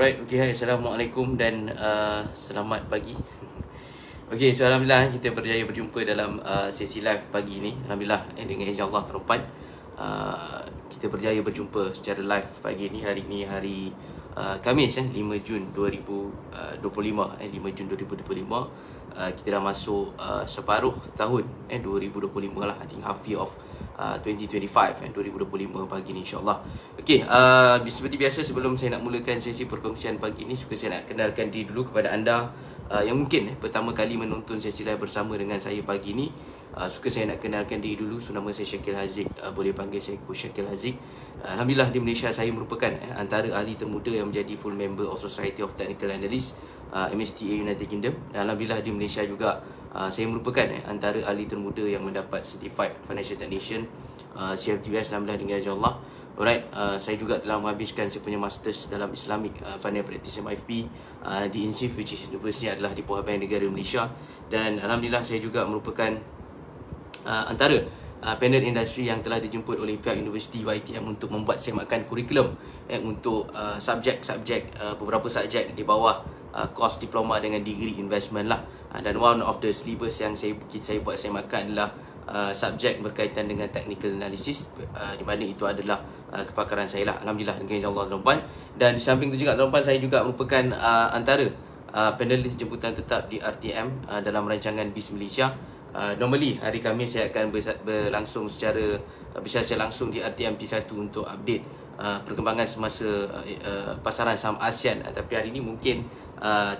Alright, okay, hai, Assalamualaikum dan selamat pagi. Okay, so Alhamdulillah kita berjaya berjumpa dalam sesi live pagi ni. Alhamdulillah, dengan izin Allah terhormat, kita berjaya berjumpa secara live pagi ni. Hari ni hari Khamis 5 Jun 2025. 5 Jun 2025. Kita dah masuk separuh tahun 2025 lah. I think half year of 2025 2025 pagi ni insyaAllah. Okay, seperti biasa sebelum saya nak mulakan sesi perkongsian pagi ni, suka saya nak kenalkan diri dulu kepada anda yang mungkin pertama kali menonton sesi live bersama dengan saya pagi ni. Suka saya nak kenalkan diri dulu. So, nama saya Syakil Haziq, boleh panggil saya Coach Syakil Haziq. Alhamdulillah di Malaysia saya merupakan antara ahli termuda yang menjadi full member of Society of Technical Analysts, MSTA United Kingdom. Dan Alhamdulillah di Malaysia juga saya merupakan antara ahli termuda yang mendapat Certified Financial Technician CFTS. Alhamdulillah dengan izin Allah. Alright, saya juga telah menghabiskan saya punya Masters dalam Islamic Financial Practice MIFP di INSIF, which is university adalah di Pahang Bank Negara Malaysia. Dan Alhamdulillah saya juga merupakan antara panel industri yang telah dijemput oleh pihak Universiti YTM untuk membuat semakan kurikulum untuk subjek-subjek, beberapa subjek di bawah course diploma dengan degree investment lah. Dan one of the syllabus yang saya buat semakan adalah subjek berkaitan dengan technical analysis, di mana itu adalah kepakaran saya lah. Alhamdulillah dengan izin Allah tuan-tuan. Dan di samping itu juga tuan-tuan, saya juga merupakan antara panelis jemputan tetap di RTM dalam rancangan BIS Malaysia. Normally hari Khamis saya akan berlangsung secara langsung di RTM P1 untuk update perkembangan semasa pasaran saham ASEAN. Tapi hari ini mungkin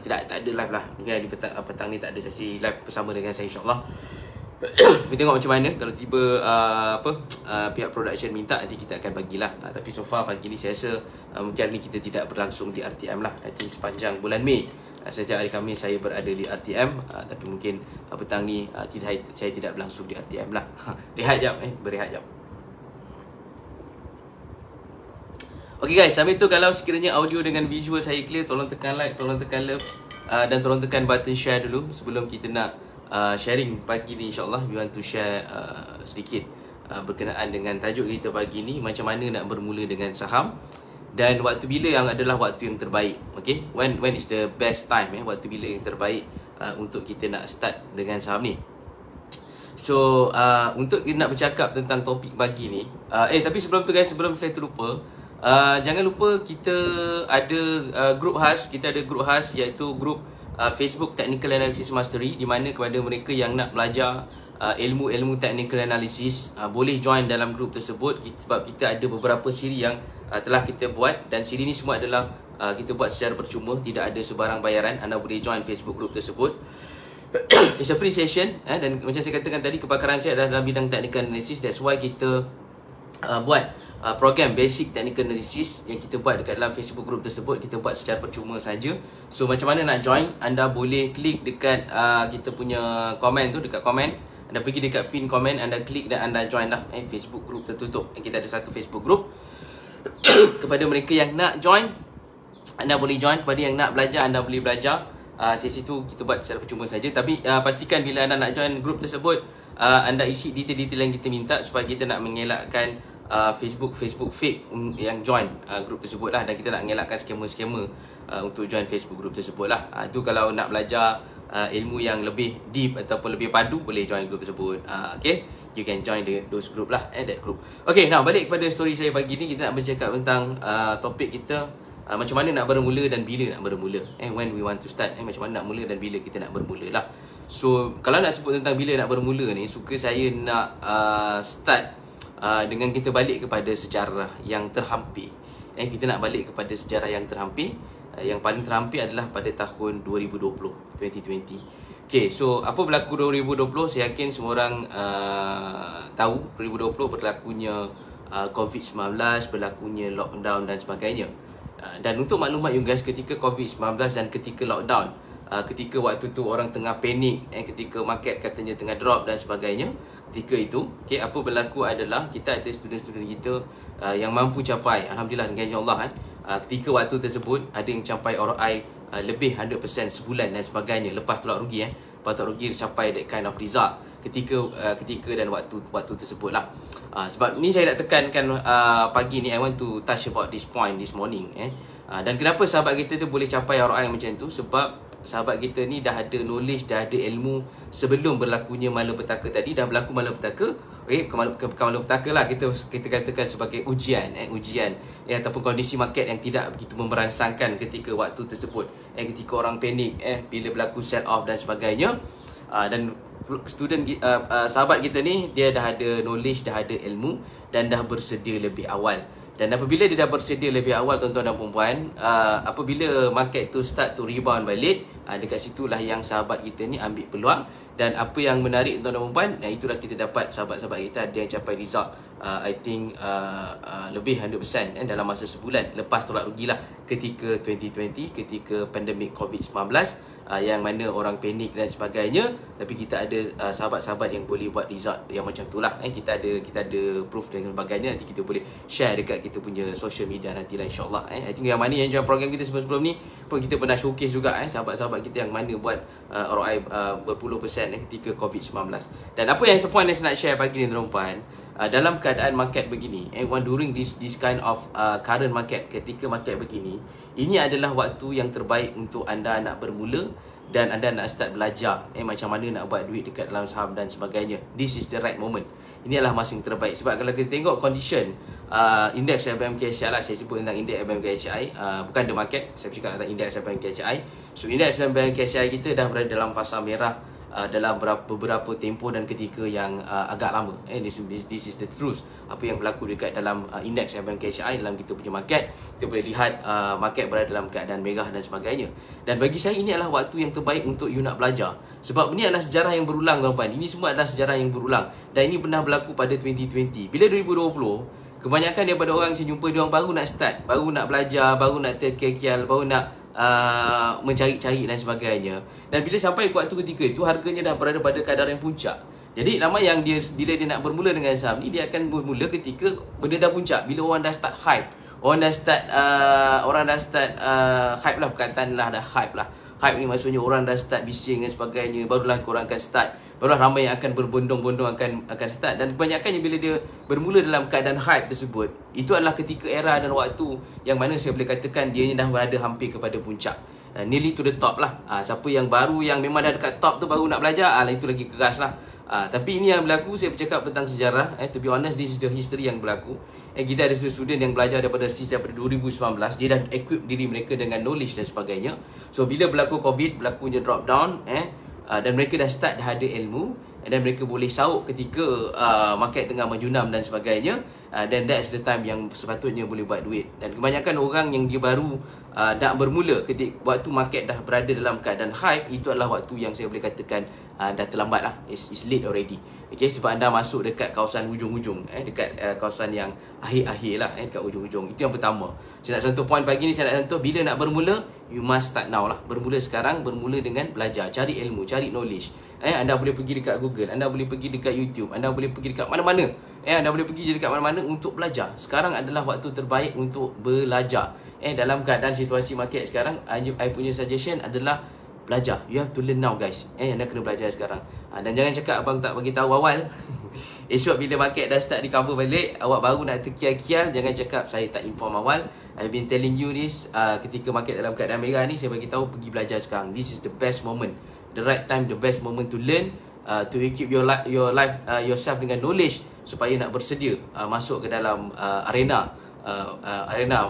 tak ada live lah. Mungkin hari petang ni tak ada sesi live bersama dengan saya insyaAllah. Kita tengok macam mana. Kalau tiba pihak production minta, nanti kita akan bagilah. Tapi so far pagi ni saya rasa mungkin hari ni kita tidak berlangsung di RTM lah. I think sepanjang bulan Mei setiap hari Khamis saya berada di RTM, tapi mungkin petang ni saya tidak berlangsung di RTM lah. Rehat jap, berehat jap. Okay guys, sambil tu kalau sekiranya audio dengan visual saya clear, tolong tekan like, tolong tekan love, dan tolong tekan button share dulu sebelum kita nak sharing pagi ni insyaAllah. We want to share sedikit berkenaan dengan tajuk kita pagi ni, macam mana nak bermula dengan saham dan waktu bila yang adalah waktu yang terbaik. Okay, when is the best time, waktu bila yang terbaik untuk kita nak start dengan saham ni. So untuk kita nak bercakap tentang topik pagi ni, tapi sebelum tu guys, sebelum saya terlupa, jangan lupa kita ada grup khas. Kita ada grup khas iaitu grup Facebook Technical Analysis Mastery, di mana kepada mereka yang nak belajar ilmu-ilmu technical analysis boleh join dalam grup tersebut, sebab kita ada beberapa siri yang telah kita buat, dan siri ni semua adalah kita buat secara percuma, tidak ada sebarang bayaran. Anda boleh join Facebook group tersebut. It's a free session, dan macam saya katakan tadi, kepakaran saya adalah dalam bidang technical analysis. That's why kita buat program basic technical analysis yang kita buat dekat dalam Facebook group tersebut. Kita buat secara percuma saja. So macam mana nak join? Anda boleh klik dekat kita punya komen tu, dekat komen anda pergi dekat pin komen, anda klik dan anda join lah Facebook group tertutup. Kita ada satu Facebook group. Kepada mereka yang nak join, anda boleh join. Kepada yang nak belajar, anda boleh belajar. Sesi tu kita buat secara percuma saja. Tapi pastikan bila anda nak join group tersebut, anda isi detail-detail yang kita minta, supaya kita nak mengelakkan Facebook fake yang join group tersebut lah. Dan kita nak mengelakkan skema-skema untuk join Facebook group tersebut lah. Itu kalau nak belajar ilmu yang lebih deep ataupun lebih padu, boleh join group tersebut. Okay, you can join those group lah, that group. Okay, now balik kepada story saya pagi ni. Kita nak bercakap tentang topik kita, macam mana nak bermula dan bila nak bermula, when we want to start, macam mana nak mula dan bila kita nak bermula lah. So kalau nak sebut tentang bila nak bermula ni, suka saya nak start dengan kita balik kepada sejarah yang terhampir. Kita nak balik kepada sejarah yang terhampir. Yang paling terhampir adalah pada tahun 2020. Okay, so apa berlaku 2020? Saya yakin semua orang tahu 2020 berlakunya COVID-19, berlakunya lockdown dan sebagainya. Dan untuk maklumat you guys, ketika COVID-19 dan ketika lockdown, ketika waktu tu orang tengah panik, ketika market katanya tengah drop dan sebagainya, ketika itu, apa berlaku adalah kita ada student-student kita yang mampu capai, Alhamdulillah dengan izin Allah, ketika waktu tersebut ada yang capai ROI lebih 100% sebulan dan sebagainya, lepas tolak rugi. patut rugi capai that kind of result ketika dan waktu tersebut lah. Sebab ni saya nak tekankan pagi ni, I want to touch about this point this morning. Dan kenapa sahabat kita tu boleh capai ROI macam tu? Sebab sahabat kita ni dah ada knowledge, dah ada ilmu sebelum berlakunya malapetaka tadi. Dah berlaku malapetaka, bukan malapetaka lah, kita katakan sebagai ujian ataupun kondisi market yang tidak begitu memberangsangkan ketika waktu tersebut, ketika orang panik, bila berlaku sell off dan sebagainya. Dan sahabat kita ni dia dah ada knowledge, dah ada ilmu dan dah bersedia lebih awal. Dan apabila dia dah bersedia lebih awal, tuan-tuan dan puan-puan, apabila market tu start to rebound balik, dekat situlah yang sahabat kita ni ambil peluang. Dan apa yang menarik, tuan-tuan dan puan-puan, itulah kita dapat sahabat-sahabat kita ada yang capai result I think lebih 100% dalam masa sebulan lepas tolak rugilah ketika 2020, ketika pandemik COVID-19, yang mana orang panik dan sebagainya. Tapi kita ada sahabat-sahabat yang boleh buat result yang macam tu lah. Kita ada proof dan sebagainya. Nanti kita boleh share dekat kita punya social media nantilah, insyaAllah. I think yang mana yang join program kita sebelum ni pun kita pernah showcase juga sahabat-sahabat kita yang mana buat ROI berpuluh persen ketika COVID-19. Dan apa yang sepuan yang saya nak share pagi ni, tuan-tuan, dalam keadaan market begini, during this kind of current market, ketika market begini, ini adalah waktu yang terbaik untuk anda nak bermula dan anda nak start belajar macam mana nak buat duit dekat dalam saham dan sebagainya. This is the right moment. Ini adalah masa yang terbaik. Sebab kalau kita tengok condition indeks FBMKSCI lah, saya sebut tentang indeks FBMKSCI, bukan the market, saya bercakap tentang indeks FBMKSCI. So indeks FBMKSCI kita dah berada dalam fasa merah dalam beberapa tempoh dan ketika yang agak lama. This is the truth. Apa yang berlaku dekat dalam indeks FBMKSCI dalam kita punya market, kita boleh lihat market berada dalam keadaan merah dan sebagainya. Dan bagi saya ini adalah waktu yang terbaik untuk you nak belajar. Sebab ini adalah sejarah yang berulang, tuan-tuan. Ini semua adalah sejarah yang berulang. Dan ini pernah berlaku pada 2020. Bila 2020, kebanyakan daripada orang saya jumpa, dia orang baru nak start, baru nak belajar, baru nak terkial-kial, baru nak mencari-cari dan sebagainya. Dan bila sampai waktu ketika itu, harganya dah berada pada kadar yang puncak. Jadi lama yang bila dia nak bermula dengan saham ni, dia akan bermula ketika benda dah puncak. Bila orang dah start hype, orang dah start hype lah, perkataan lah, dah hype lah. Hype ni maksudnya orang dah start bising dan sebagainya, barulah korang akan start, barulah ramai yang akan berbondong-bondong akan start. Dan kebanyakannya bila dia bermula dalam keadaan hype tersebut, itu adalah ketika era dan waktu yang mana saya boleh katakan dia dah berada hampir kepada puncak, nearly to the top lah. Siapa yang baru, yang memang dah dekat top tu baru nak belajar, itu lagi keras lah. Tapi ini yang berlaku, saya bercakap tentang sejarah. To be honest, this is the history yang berlaku. Kita ada student yang belajar daripada 2019, dia dah equip diri mereka dengan knowledge dan sebagainya. So bila berlaku COVID, berlakunya drop down, dan mereka dah start, dah ada ilmu, dan mereka boleh sauk ketika market tengah menjunam dan sebagainya. Then that's the time yang sepatutnya boleh buat duit. Dan kebanyakan orang yang dia baru nak bermula ketika waktu market dah berada dalam keadaan hype, itu adalah waktu yang saya boleh katakan dah terlambat lah. It's late already. Okay, sebab anda masuk dekat kawasan hujung-hujung, dekat kawasan yang akhir-akhir lah, dekat hujung-hujung. Itu yang pertama. Saya nak sentuh point pagi ni, saya nak sentuh bila nak bermula, you must start now lah. Bermula sekarang, bermula dengan belajar, cari ilmu, cari knowledge. Anda boleh pergi dekat Google, anda boleh pergi dekat YouTube, anda boleh pergi dekat mana-mana. Anda boleh pergi dekat mana-mana untuk belajar. Sekarang adalah waktu terbaik untuk belajar. Dalam keadaan situasi market sekarang, I punya suggestion adalah belajar. You have to learn now, guys. Anda kena belajar sekarang. Dan jangan cakap abang tak bagi tahu awal. Esok bila market dah start recover balik, awak baru nak terkial-kial, jangan cakap saya tak inform awal. I've been telling you this, ketika market dalam keadaan merah ni, saya bagi tahu pergi belajar sekarang. This is the best moment, the right time, the best moment to learn, to equip your life, yourself dengan knowledge supaya nak bersedia masuk ke dalam arena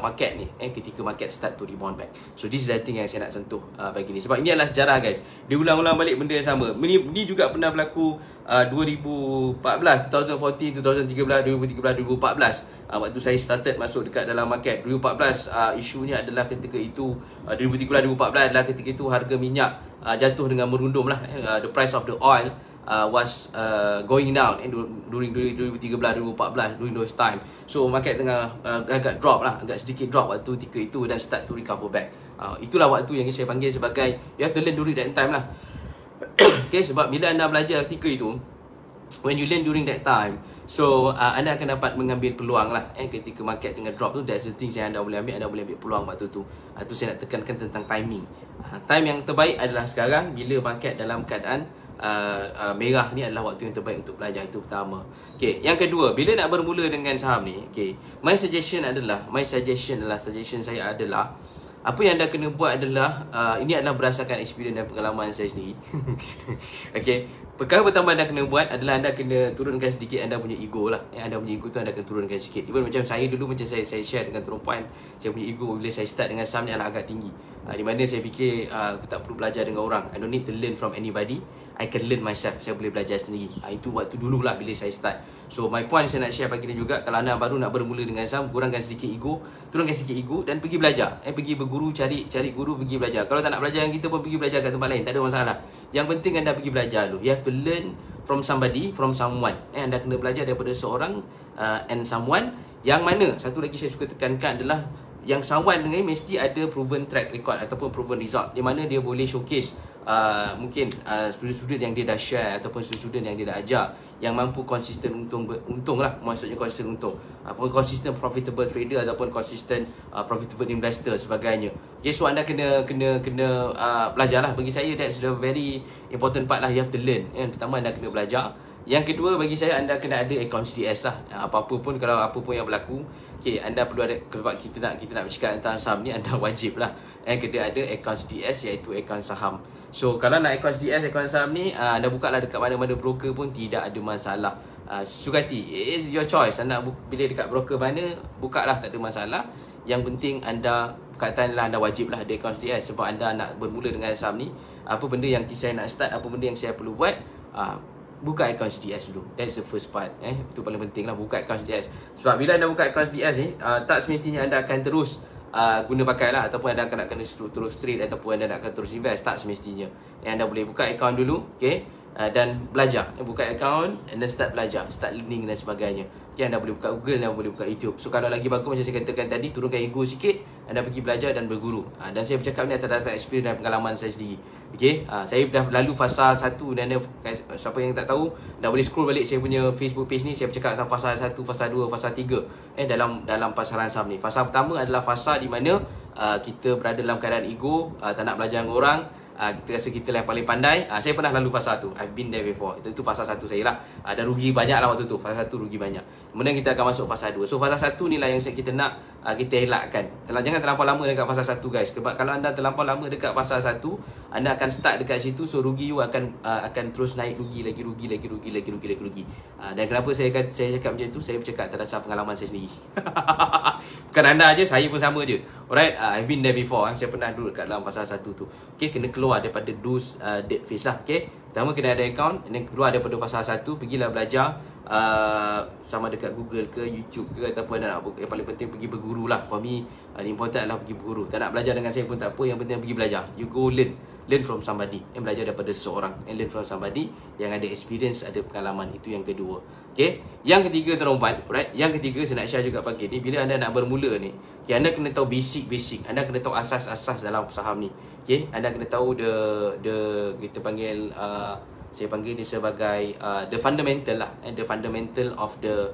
market ni, ketika market start to rebound back. So this is the thing yang saya nak sentuh pagi ni. Sebab ini adalah sejarah, guys. Dia ulang-ulang balik benda yang sama. Ini juga pernah berlaku 2014, 2014, 2013, 2014. Waktu saya started masuk dekat dalam market 2014, isunya adalah ketika itu 2013, 2014 adalah ketika itu harga minyak jatuh dengan merundum lah. The price of the oil was going down during 2013, 2014, during those time. So market tengah agak drop lah, agak sedikit drop waktu ketika itu dan start to recover back. Itulah waktu yang saya panggil sebagai you have to learn during that time lah. Okay, sebab bila anda belajar ketika itu, when you learn during that time, so anda akan dapat mengambil peluang lah ketika market tengah drop tu. That's the things yang anda boleh ambil. Anda boleh ambil peluang waktu tu. Tu saya nak tekankan tentang timing. Time yang terbaik adalah sekarang, bila market dalam keadaan merah ni adalah waktu yang terbaik untuk belajar. Itu pertama. Okay, yang kedua, bila nak bermula dengan saham ni, okay, suggestion saya adalah apa yang anda kena buat adalah ini adalah berdasarkan experience dan pengalaman saya sendiri. Okay, perkara pertama anda kena buat adalah anda kena turunkan sedikit anda punya ego lah. Anda punya ego tu anda kena turunkan sikit. Even macam saya dulu, macam saya share dengan turun point, saya punya ego bila saya start dengan saham ni adalah agak tinggi. Di mana saya fikir aku tak perlu belajar dengan orang. I don't need to learn from anybody. I can learn myself. Saya boleh belajar sendiri. Itu waktu dulu lah bila saya start. So my point saya nak share pagi ni juga, kalau anda baru nak bermula dengan saham, kurangkan sedikit ego, turunkan sedikit ego dan pergi belajar. Pergi berguru, cari guru, pergi belajar. Kalau tak nak belajar yang kita pun pergi belajar kat tempat lain, tak ada masalah. Yang penting anda pergi belajar dulu. You have to learn from somebody, from someone. Anda kena belajar daripada seorang and someone. Yang mana satu lagi saya suka tekankan adalah yang someone ni mesti ada proven track record ataupun proven result, di mana dia boleh showcase mungkin student-student yang dia dah share ataupun student yang dia dah ajar yang mampu konsisten untung lah, maksudnya konsisten untung, konsisten profitable trader ataupun konsisten profitable investor sebagainya. Okay, so anda kena belajar lah. Bagi saya that's the very important part lah. You have to learn. Yang pertama anda kena belajar. Yang kedua bagi saya, anda kena ada accounts DS lah. Apa-apa pun, kalau apa pun yang berlaku, okay, anda perlu ada, sebab kita nak bercakap tentang saham ni, anda wajib lah kena ada accounts DS, iaitu account saham. So kalau nak accounts DS, account saham ni, anda buka lah dekat mana-mana broker pun tidak ada masalah. Suka hati, it is your choice. Anda bila dekat broker mana, buka lah, tak ada masalah. Yang penting anda, perkataan lah, anda wajib lah ada accounts DS. Sebab anda nak bermula dengan saham ni, apa benda yang saya nak start, apa benda yang saya perlu buat, buka account DS dulu. That's the first part. Itu paling penting lah, buka account DS. Sebab bila anda buka account DS ni, tak semestinya anda akan terus guna pakai lah, ataupun anda akan nak kena terus trade, ataupun anda nak akan terus invest. Tak semestinya. Anda boleh buka account dulu, okay, dan belajar. Buka account and then start belajar, start learning dan sebagainya. Okay, anda boleh buka Google, anda boleh buka YouTube. So kalau lagi bagus, macam saya katakan tadi, turunkan ego sikit, anda pergi belajar dan berguru. Dan saya bercakap ni atas dasar experience dan pengalaman saya sendiri. Okay, saya dah lalu fasa 1 dan siapa yang tak tahu, dah boleh scroll balik saya punya Facebook page ni. Saya bercakap tentang fasa 1, fasa 2, fasa 3 dalam pasaran saham ni. Fasa pertama adalah fasa di mana kita berada dalam keadaan ego, tak nak belajar dengan orang, kita rasa kita lah yang paling pandai. Saya pernah lalu fasa tu. I've been there before. Itu fasa 1 saya lah. Dan rugi banyak lah waktu tu. Fasa 1 rugi banyak. Kemudian kita akan masuk fasa 2. So fasa 1 ni lah yang kita nak kita elakkan. Jangan terlampau lama dekat fasa 1 guys. Sebab kalau anda terlampau lama dekat fasa 1, anda akan start dekat situ. So rugi you akan terus naik, rugi. Dan kenapa saya cakap macam tu? Saya bercakap atas dasar pengalaman saya sendiri. Bukan anda je, saya pun sama je. Alright, I've been there before. Saya pernah duduk kat dalam fasa 1 tu. Okay, kena keluar daripada those dead phase lah. Okay, pertama kena ada account, dan keluar daripada fasa 1, pergilah belajar sama dekat Google ke YouTube ke, ataupun anda nak, yang paling penting pergi berguru lah. For me, important adalah pergi berguru. Tak nak belajar dengan saya pun tak apa, yang penting pergi belajar. You go learn from somebody, yang belajar daripada seseorang, and learn from somebody yang ada experience, ada pengalaman. Itu yang kedua. Okay, yang ketiga tuan-tuan, right? Yang ketiga saya nak share juga pagi ni, bila anda nak bermula ni, okay, anda kena tahu basic, anda kena tahu asas-asas dalam saham ni. Okay, anda kena tahu kita panggil saya panggil dia sebagai the fundamental lah, the fundamental of the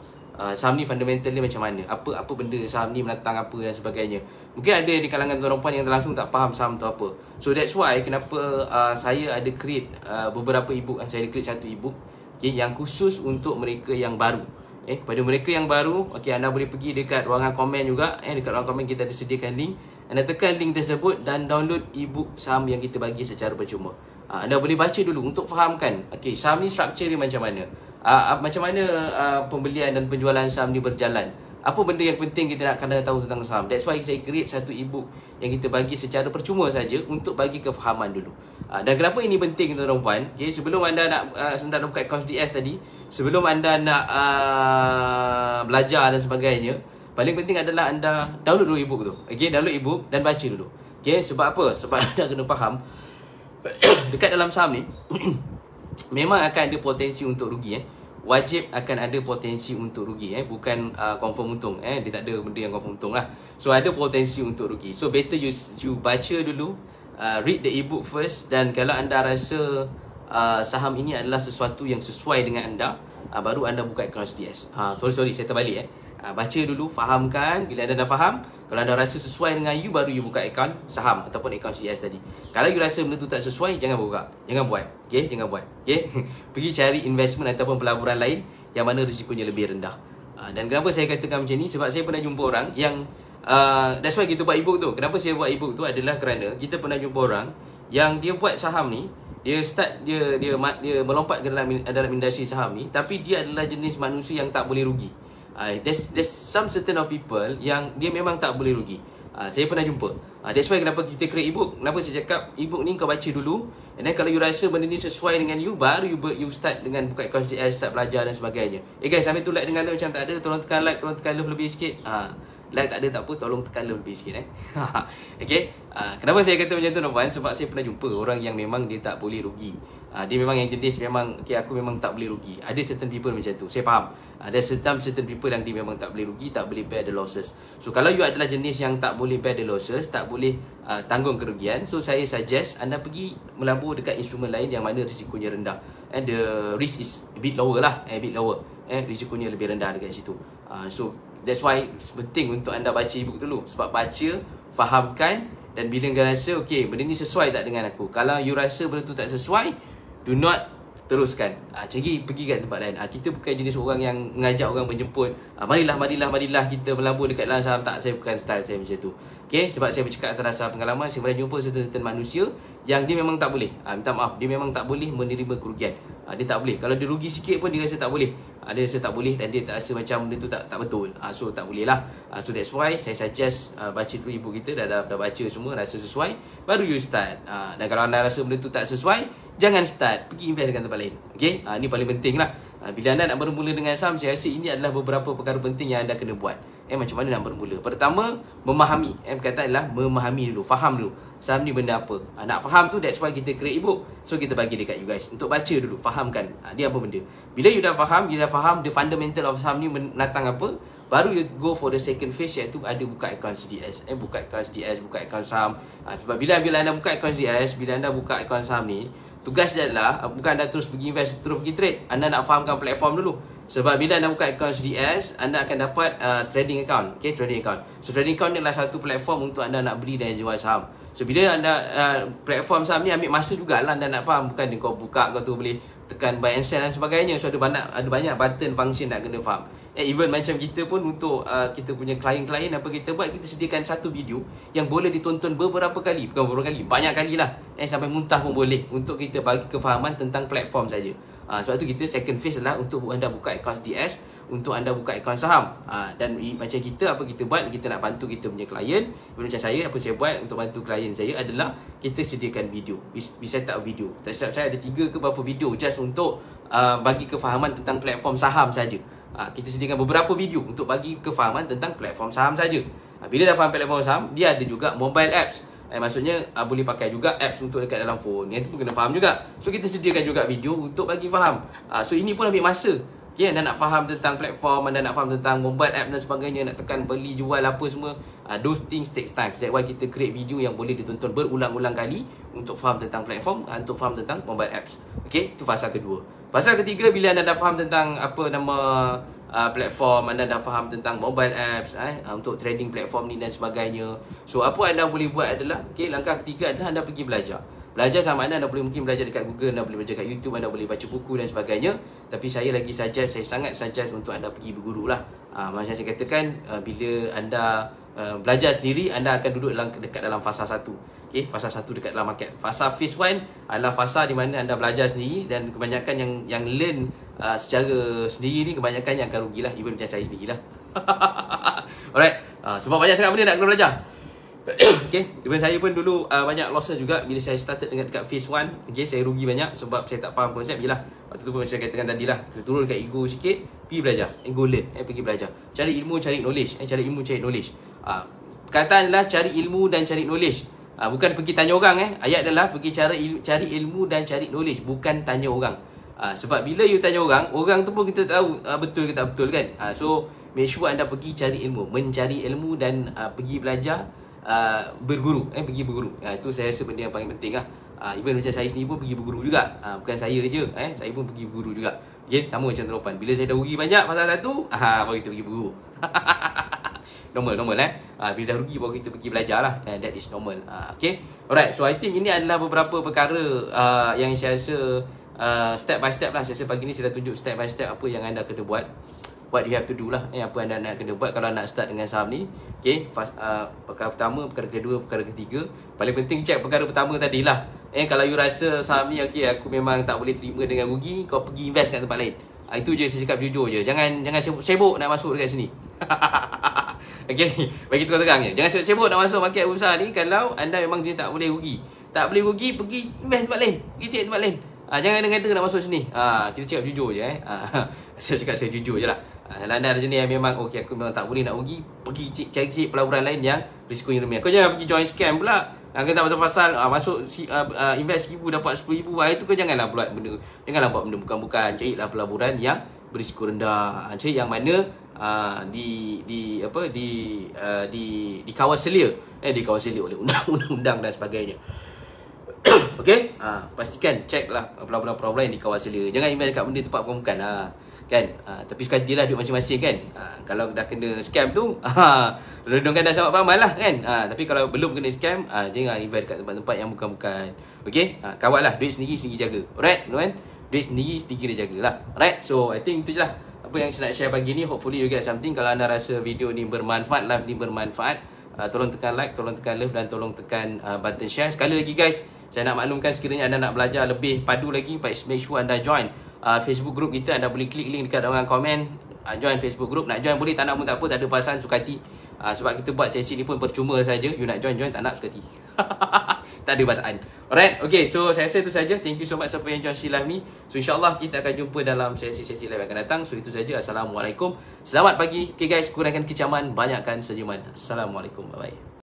saham ni. Fundamental ni macam mana, apa benda saham ni menatang apa dan sebagainya. Mungkin ada di kalangan tuan-tuan yang langsung tak faham saham tu apa. So that's why kenapa saya ada create beberapa ebook. Saya ada create satu ebook, okay, yang khusus untuk mereka yang baru. Kepada mereka yang baru, okay, anda boleh pergi dekat ruangan komen juga. Dekat ruangan komen kita ada sediakan link. Anda tekan link tersebut dan download ebook saham yang kita bagi secara percuma. Anda boleh baca dulu untuk fahamkan, okay, saham ni structure dia macam mana, macam mana pembelian dan penjualan saham ni berjalan, apa benda yang penting kita nak kena tahu tentang saham. That's why saya create satu ebook yang kita bagi secara percuma saja untuk bagi kefahaman dulu. Dan kenapa ini penting tuan-tuan? Okay, sebelum anda nak buka account DS tadi, sebelum anda nak belajar dan sebagainya, paling penting adalah anda download dulu ebook tu. Okay, download ebook dan baca dulu. Okay, sebab apa? Sebab anda kena faham dekat dalam saham ni memang akan ada potensi untuk rugi. Wajib akan ada potensi untuk rugi. Bukan confirm untung. Dia tak ada benda yang confirm untung lah. So ada potensi untuk rugi. So better you baca dulu, read the ebook first. Dan kalau anda rasa saham ini adalah sesuatu yang sesuai dengan anda, baru anda buka akaun HDS. Sorry, saya terbalik baca dulu, fahamkan. Bila anda dah faham, kalau anda rasa sesuai dengan you, baru you buka akaun saham ataupun akaun HDS tadi. Kalau you rasa benda tu tak sesuai, jangan buka, jangan buat. Okay, jangan buat. Okay, pergi cari investment ataupun pelaburan lain yang mana risikonya lebih rendah. Dan kenapa saya katakan macam ni? Sebab saya pernah jumpa orang yang that's why kita buat ebook tu. Kenapa saya buat ebook tu adalah kerana kita pernah jumpa orang yang dia buat saham ni, dia melompat ke dalam industri saham ni, tapi dia adalah jenis manusia yang tak boleh rugi. There's some certain of people yang dia memang tak boleh rugi. Saya pernah jumpa. That's why kenapa kita create ebook. Kenapa saya cakap ebook ni kau baca dulu, and then kalau you rasa benda ni sesuai dengan you, baru you start dengan buka akaun HDS, start belajar dan sebagainya. Guys, sampai tu like dengan macam tak ada, tolong tekan like, tolong tekan love lebih sikit. Like tak ada tak apa, tolong tekan love lebih sikit Okay, kenapa saya kata macam tu tuan-tuan? Sebab saya pernah jumpa orang yang memang dia tak boleh rugi. Dia memang yang jenis memang okay, aku memang tak boleh rugi. Ada certain people macam tu, saya faham. Ada certain people yang dia memang tak boleh rugi, tak boleh bear the losses. So kalau you adalah jenis yang tak boleh bear the losses, tak boleh tanggung kerugian, so saya suggest anda pergi melabur dekat instrumen lain yang mana risikonya rendah, and the risk is a bit lower lah, risikonya lebih rendah dekat situ. So that's why penting untuk anda baca ebook dulu. Sebab baca, fahamkan, dan bila anda rasa okay, benda ni sesuai tak dengan aku. Kalau you rasa benda tu tak sesuai, do not teruskan. Pergi kat tempat lain. Kita bukan jenis orang yang mengajak orang menjemput, marilah kita melabur dekat dalam saham. Tak, saya bukan style saya macam tu. Okay, sebab saya bercakap atas dasar pengalaman. Saya pernah jumpa certain manusia yang dia memang tak boleh, minta maaf, dia memang tak boleh menerima kerugian. Dia tak boleh. Kalau dia rugi sikit pun dia rasa tak boleh. Dia rasa tak boleh, dan dia tak rasa macam benda tu tak betul. So tak boleh lah. So that's why saya suggest baca dulu ebook kita. Dah baca semua, rasa sesuai, baru you start. Dan kalau anda rasa benda tu tak sesuai, jangan start, pergi invest dekat tempat lain. Okay, ni paling penting lah. Bila anda nak bermula dengan saham, saya rasa ini adalah beberapa perkara penting yang anda kena buat. Macam mana nak bermula? Pertama, memahami. Perkataan adalah memahami dulu, faham dulu saham ni benda apa. Nak faham tu, that's why kita create ebook. So kita bagi dekat you guys untuk baca dulu, fahamkan dia apa benda. Bila you dah faham, the fundamental of saham ni menatang apa, baru you go for the second phase, iaitu ada buka akaun CDS. Buka akaun CDS, buka akaun saham. Sebab bila anda buka akaun CDS, bila anda buka akaun saham ni, tugas dia adalah bukan anda terus pergi invest, terus pergi trade. Anda nak fahamkan platform dulu. Sebab bila anda buka akaun CDS, anda akan dapat trading account. Okay, trading account. So trading account ni adalah satu platform untuk anda nak beli dan jual saham. So bila anda platform saham ni ambil masa jugalah anda nak faham. Bukan kau buka, kau tu boleh tekan buy and sell dan sebagainya. So ada banyak button function nak kena faham. Even macam kita pun untuk kita punya klien-klien, apa kita buat, kita sediakan satu video yang boleh ditonton beberapa kali. Bukan beberapa kali, banyak kali lah. Sampai muntah pun boleh, untuk kita bagi kefahaman tentang platform saja. Sebab tu kita second phase adalah untuk anda buka akaun DS, untuk anda buka akaun saham. Dan macam kita, apa kita buat, kita nak bantu kita punya klien. Macam saya, apa saya buat untuk bantu klien saya adalah kita sediakan video. We set up video. Saya ada 3 ke berapa video just untuk bagi kefahaman tentang platform saham saja. Kita sediakan beberapa video untuk bagi kefahaman tentang platform saham saja. Bila dah faham platform saham, dia ada juga mobile apps. Maksudnya boleh pakai juga apps untuk dekat dalam phone. Yang tu pun kena faham juga. So kita sediakan juga video untuk bagi faham. So ini pun ambil masa. Okay, anda nak faham tentang platform, anda nak faham tentang mobile app dan sebagainya, nak tekan beli, jual apa semua, those things takes time. That's why kita create video yang boleh ditonton berulang-ulang kali untuk faham tentang platform, untuk faham tentang mobile apps. Okay, itu fasa kedua. Fasa ketiga, bila anda dah faham tentang apa nama platform, anda dah faham tentang mobile apps, untuk trading platform ni dan sebagainya. So apa anda boleh buat adalah, okay, langkah ketiga adalah anda pergi belajar. Belajar sama anda boleh mungkin belajar dekat Google, anda boleh belajar dekat YouTube, anda boleh baca buku dan sebagainya. Tapi saya sangat suggest untuk anda pergi berguru lah. Macam saya katakan, bila anda belajar sendiri, anda akan duduk dekat dalam fasa 1. Okay, fasa 1 dekat dalam market. Fasa phase 1 adalah fasa di mana anda belajar sendiri, dan kebanyakan yang learn secara sendiri ni, kebanyakan yang akan rugilah. Even macam saya sendiri lah. Alright, sebab banyak sangat benda nak kena belajar. Okay, even saya pun dulu banyak losses juga bila saya started dengan dekat phase 1. Okay, saya rugi banyak sebab saya tak faham konsep. Yelah, waktu tu pun saya katakan tadi lah, kita turun kat ego sikit, pergi belajar, go learn, pergi belajar, cari ilmu, cari knowledge, cari ilmu, cari knowledge. Perkataan adalah cari ilmu dan cari knowledge, bukan pergi tanya orang. Ayat adalah pergi cari ilmu dan cari knowledge, bukan tanya orang. Sebab bila you tanya orang tu pun kita tahu betul ke tak betul kan. So make sure anda pergi cari ilmu, mencari ilmu dan pergi belajar. berguru, pergi berguru. Itu saya rasa benda yang paling penting lah. Even macam saya sendiri pun pergi berguru juga. Bukan saya je, saya pun pergi berguru juga. Okay, sama macam Teropan. Bila saya dah rugi banyak pasal satu, baru kita pergi berguru. Normal bila dah rugi baru kita pergi belajar lah. That is normal. Okay, alright. So I think ini adalah beberapa perkara yang saya rasa step by step lah. Saya rasa pagi ni saya dah tunjuk step by step apa yang anda kena buat. What you have to do lah, apa anda nak kena buat kalau nak start dengan saham ni. Okay, perkara pertama, perkara kedua, perkara ketiga. Paling penting check perkara pertama tadi lah. Kalau you rasa saham ni okay, aku memang tak boleh terima dengan rugi, kau pergi invest kat tempat lain. Itu je saya cakap jujur je. Jangan sibuk nak masuk dekat sini. Okay, bagi terang je. Jangan sibuk nak masuk market besar ni kalau anda memang je tak boleh rugi. Tak boleh rugi, pergi invest tempat lain. Pergi cek tempat lain. Jangan dengar nak masuk sini. Kita cakap jujur je. Saya cakap saya jujur je lah. Kalau anda ada jenis yang memang okay, aku memang tak boleh nak rugi, pergi cari pelaburan lain yang risikonya rendah. Kau jangan pergi join scam pula. Kau tak pasal-pasal masuk invest 1,000 dapat 10,000. Itu kau janganlah buat benda. Janganlah buat benda bukan-bukan. Carilah pelaburan yang berisiko rendah. Cari yang mana dikawal selia. Dikawal selia oleh undang-undang dan sebagainya. Okay, pastikan check lah pelaburan-pelaburan yang dikawal selia. Jangan invest kat benda tempat bukan kan. Tapi sekali lah duit masing-masing kan. Kalau dah kena scam tu, redungkan dah sama paman lah kan. Tapi kalau belum kena scam, jangan invest kat tempat-tempat yang bukan-bukan. Okay, kawal lah, duit sendiri jaga. Alright, teman-teman, duit sendiri dia jaga lah. Alright, so I think itu je lah apa yang saya nak share pagi ni. Hopefully you get something. Kalau anda rasa video ni bermanfaat, live ni bermanfaat, tolong tekan like, tolong tekan love dan tolong tekan button share. Sekali lagi guys, saya nak maklumkan sekiranya anda nak belajar lebih padu lagi, make sure anda join Facebook group kita. Anda boleh klik link dekat dalam komen, join Facebook group. Nak join boleh, tak nak pun tak apa, tak ada pasaran, suka hati. Sebab kita buat sesi ni pun percuma saja. You nak join, tak nak, suka hati. Tak ada pasaran. Alright, okay, so saya rasa itu saja. Thank you so much siapa yang join sesi live ni. So insyaAllah kita akan jumpa dalam sesi-sesi live akan datang. So itu saja. Assalamualaikum, selamat pagi. Okay guys, kurangkan kecaman, banyakkan senyuman. Assalamualaikum, bye bye.